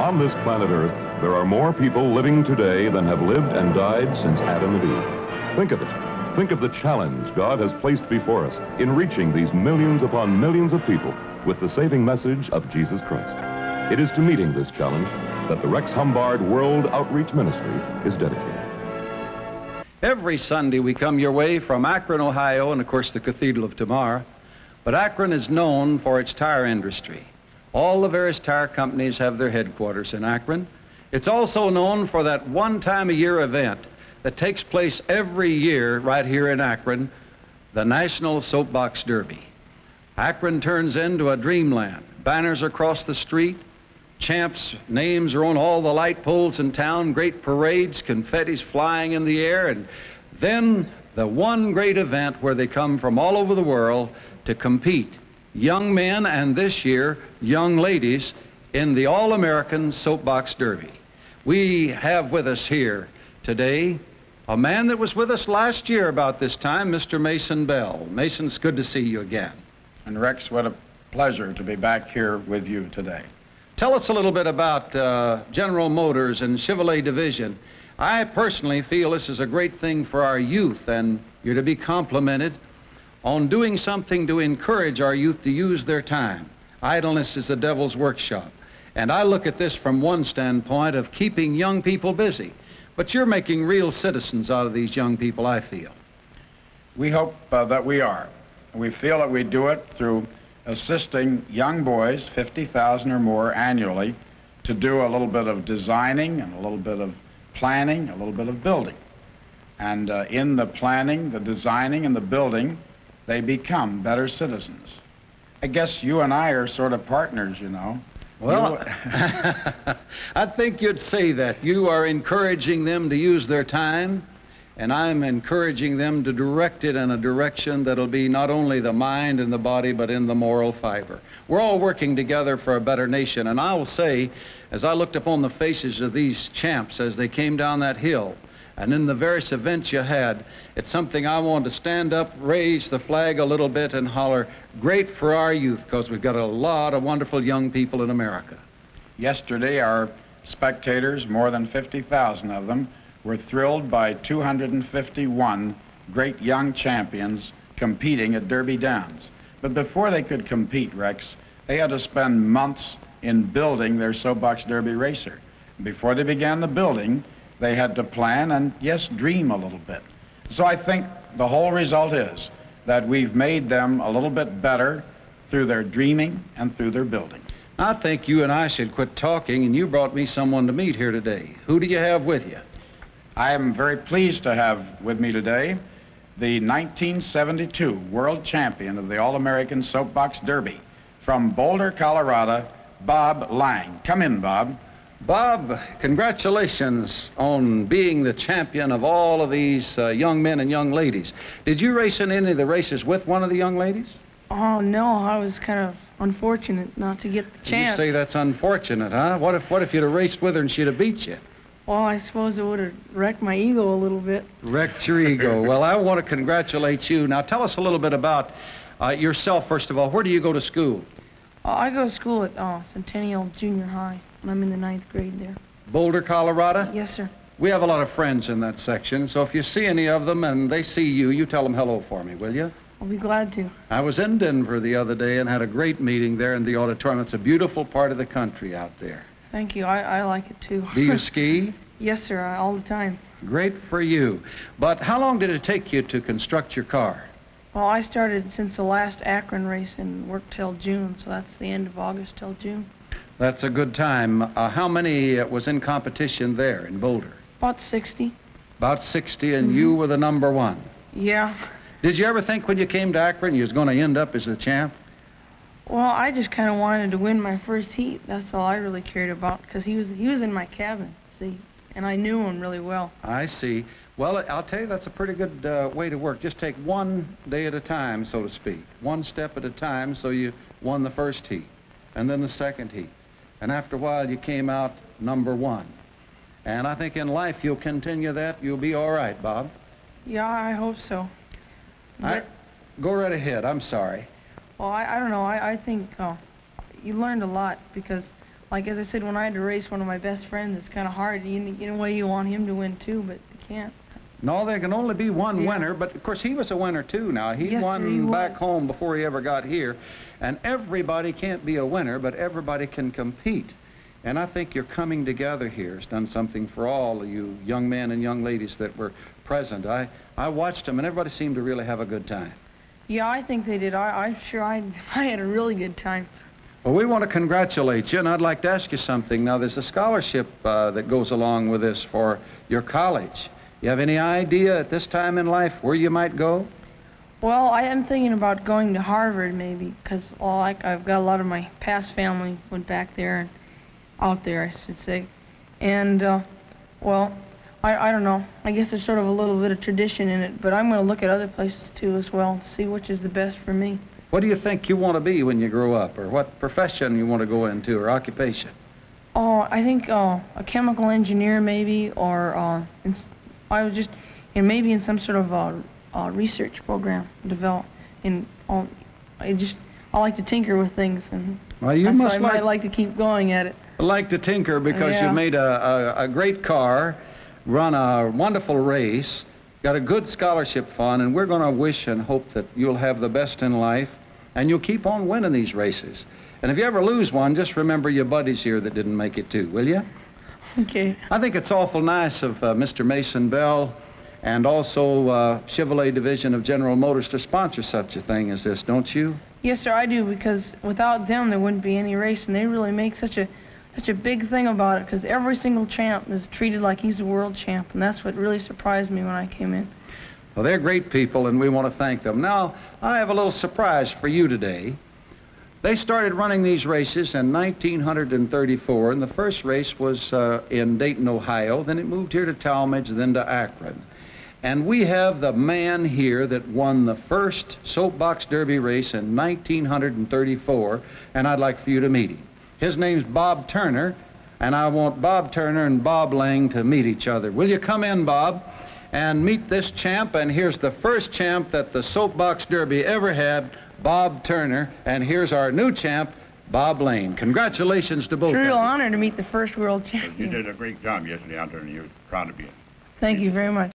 On this planet Earth, there are more people living today than have lived and died since Adam and Eve. Think of it. Think of the challenge God has placed before us in reaching these millions upon millions of people with the saving message of Jesus Christ. It is to meeting this challenge that the Rex Humbard World Outreach Ministry is dedicated. Every Sunday we come your way from Akron, Ohio, and of course the Cathedral of Tamar. But Akron is known for its tire industry. All the various tire companies have their headquarters in Akron. It's also known for that one-time-a-year event that takes place every year right here in Akron, the National Soapbox Derby. Akron turns into a dreamland. Banners across the street, champs' names are on all the light poles in town, great parades, confetti's flying in the air, and then the one great event where they come from all over the world to compete. Young men, and this year, young ladies, in the All-American Soapbox Derby. We have with us here today a man that was with us last year about this time, Mr. Mason Bell. Mason, it's good to see you again. And Rex, what a pleasure to be back here with you today. Tell us a little bit about General Motors and Chevrolet Division. I personally feel this is a great thing for our youth, and you're to be complimented on doing something to encourage our youth to use their time. Idleness is the devil's workshop. And I look at this from one standpoint of keeping young people busy. But you're making real citizens out of these young people, I feel. We hope that we are. We feel that we do it through assisting young boys, 50,000 or more annually, to do a little bit of designing and a little bit of planning, a little bit of building. And in the planning, the designing, and the building, they become better citizens. I guess you and I are sort of partners, you know. Well, I think you'd say that. You are encouraging them to use their time, and I'm encouraging them to direct it in a direction that'll be not only the mind and the body, but in the moral fiber. We're all working together for a better nation, and I will say, as I looked upon the faces of these champs as they came down that hill, and in the various events you had, it's something I want to stand up, raise the flag a little bit, and holler, great for our youth, because we've got a lot of wonderful young people in America. Yesterday, our spectators, more than 50,000 of them, were thrilled by 251 great young champions competing at Derby Downs. But before they could compete, Rex, they had to spend months in building their Soapbox Derby racer. Before they began the building, they had to plan and, yes, dream a little bit. So I think the whole result is that we've made them a little bit better through their dreaming and through their building. I think you and I should quit talking, and you brought me someone to meet here today. Who do you have with you? I am very pleased to have with me today the 1972 world champion of the All-American Soapbox Derby from Boulder, Colorado, Bob Lang. Come in, Bob. Bob, congratulations on being the champion of all of these young men and young ladies. Did you race in any of the races with one of the young ladies? Oh, no, I was kind of unfortunate not to get the chance. You say that's unfortunate, huh? What if you'd have raced with her and she'd have beat you? Well, I suppose it would have wrecked my ego a little bit. Wrecked your ego. Well, I want to congratulate you. Now, tell us a little bit about yourself, first of all. Where do you go to school? I go to school at Centennial Junior High, and I'm in the 9th grade there. Boulder, Colorado? Yes, sir. We have a lot of friends in that section, so if you see any of them and they see you, you tell them hello for me, will you? I'll be glad to. I was in Denver the other day and had a great meeting there in the auditorium. It's a beautiful part of the country out there. Thank you. I like it, too. Do you ski? Yes, sir, all the time. Great for you. But how long did it take you to construct your car? Well, I started since the last Akron race and worked till June, so that's the end of August till June. That's a good time. How many was in competition there in Boulder? About 60. About 60, and you were the number one? Yeah. Did you ever think when you came to Akron you was going to end up as the champ? Well, I just kind of wanted to win my first heat. That's all I really cared about, because he was in my cabin, see, and I knew him really well. I see. Well, I'll tell you, that's a pretty good way to work. Just take one day at a time, so to speak. One step at a time, so you won the first heat, and then the second heat. And after a while, you came out number one. And I think in life, you'll continue that. You'll be all right, Bob. Yeah, I hope so. Go right ahead. I'm sorry. Well, I don't know. I think you learned a lot, because like as I said, when I had to race one of my best friends, it's kind of hard. In a way, you want him to win too, but you can't. No, there can only be one Yeah. winner, but of course he was a winner too now. He Yes, won sir, he back was. home before he ever got here. And everybody can't be a winner, but everybody can compete. And I think your coming together here has done something for all of you young men and young ladies that were present. I watched them, and everybody seemed to really have a good time. Yeah, I think they did. I'm sure I had a really good time. Well, we want to congratulate you, and I'd like to ask you something. Now, there's a scholarship that goes along with this for your college. You have any idea at this time in life where you might go? Well, I am thinking about going to Harvard maybe, because I've got a lot of my past family went back there and out there, I should say. And, well, I don't know. I guess there's sort of a little bit of tradition in it, but I'm going to look at other places too as well, see which is the best for me. What do you think you want to be when you grow up, or what profession you want to go into, or occupation? Oh, I think a chemical engineer maybe, or I was just, maybe in some sort of research program develop. I like to tinker with things, and Well, you so must I might like to keep going at it. like to tinker because Yeah. you made a great car, run a wonderful race, got a good scholarship fund, and we're going to wish and hope that you'll have the best in life, and you'll keep on winning these races. And if you ever lose one, just remember your buddies here that didn't make it too, will you? Okay. I think it's awful nice of Mr. Mason Bell and also Chevrolet Division of General Motors to sponsor such a thing as this, don't you? Yes, sir, I do, because without them there wouldn't be any race, and they really make such a big thing about it, because every single champ is treated like he's a world champ, and that's what really surprised me when I came in. Well, they're great people, and we want to thank them. Now, I have a little surprise for you today. They started running these races in 1934, and the first race was in Dayton, Ohio. Then it moved here to Talmadge, then to Akron. And we have the man here that won the first soapbox derby race in 1934, and I'd like for you to meet him. His name's Bob Turner, and I want Bob Turner and Bob Lang to meet each other. Will you come in, Bob, and meet this champ? And here's the first champ that the soapbox derby ever had, Bob Turner, and here's our new champ, Bob Lane. Congratulations to both It's a of real you. honor to meet the first world You champion. did a great job yesterday out there, and you're proud to be it. Thank you very much.